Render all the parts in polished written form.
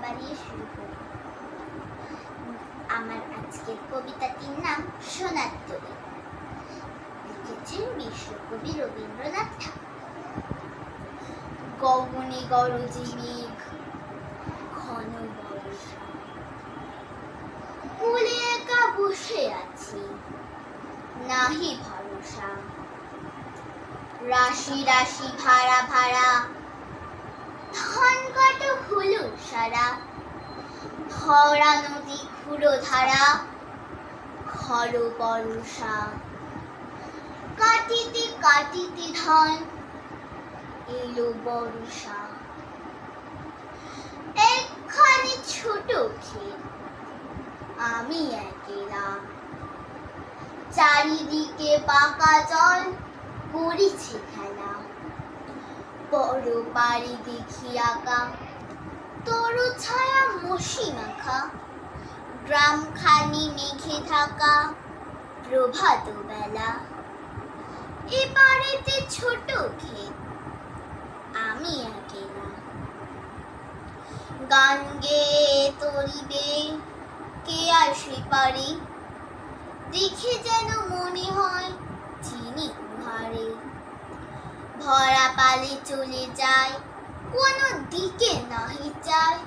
বাড়িয়ে শুরু করি। আমার আজকের কবিতাটির নাম সোনার তরী। লিখেছেন বিশ্বকবি রবীন্দ্রনাথ ঠাকুর। গগনে গরজে মেঘ, ঘন বর্ষা, কোলে একা বসে আছি, নাহি ভরসা। রাশি রাশি ভাড়া ভাড়া, ধান কাটা হলো সারা। ভরা নদী খুঁড়ো ধারা, খর বর্ষা। কাটিতে কাটিতে ধান, এলো বর্ষা। একখানি ছোট ক্ষেত, আমি একেলা। চারিদিকে বাঁকা জল, করিছে খেলা। বড় বাড়ি দেখি আঁকা, তরু ছায়া মসি মাখা। গ্রামখানি মেঘে ঢাকা, প্রভাত বেলা। এ বাড়িতে ছোট ক্ষেত, আমি একেলা। গান গেয়ে তরিবে কে আসে পারে, দেখে যেন মনে হয় চিনি উহারে। ভরা পালে চলে যায়, কোনো দিকে নাহি যায়।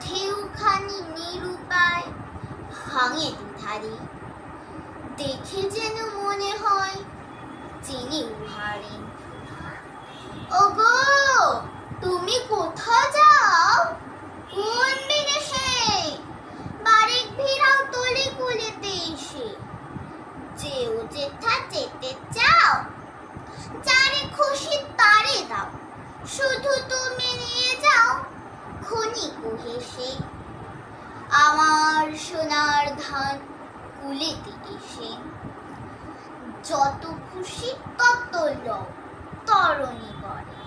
ঢেউখানি নিরুপায়, ভাঙে দুধারে। দেখে যেন মনে হয় চিনি উহারে। ওগো, তুমি কোথা যাও? কোন বিদেশে? বারেক ভিড়াও তলি কুলেতে এসে। যেও যেথা যেতে চাও, যারে খুশি তারে দাও। শুধু তুমি নিয়ে যাও ক্ষণিক হেসে। আমার সোনার ধান কুলেতে এসে। যত খুশি তত লও, তরণী করে।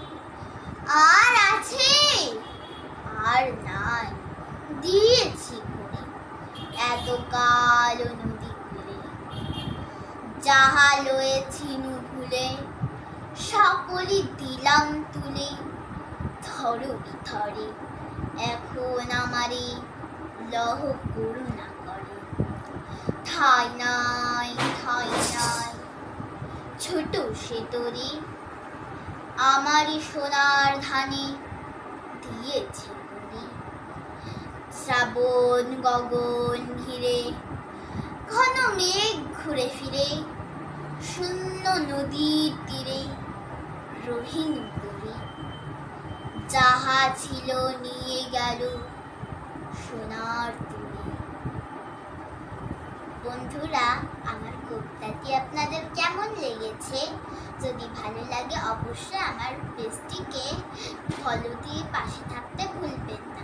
আর আছে? আর নাই, দিয়েছি ভরে। এত কালো নদী খুলে, যাহা লয়েছি ভুলে, সকলই দিলাম তুলে। ধরো থরে, এখন আমারে লহ করুণা করে। ঠাই নাই, ঠাই নাই, ছোট সে তরী। আমারই সোনার ধানে দিয়েছে বলি। শ্রাবণ গগন ঘিরে, ঘন মেঘ ঘুরে ফিরে। শূন্য নদীর তীরে রহিন তরী। যাহা ছিল নিয়ে গেল সোনার তরী। বন্ধুরা, আমার কবিতাটি আপনাদের কেমন লেগেছে? যদি ভালো লাগে অবশ্যই আমার পেজটিকে ফলো দিয়ে পাশে থাকতে ভুলবেন না।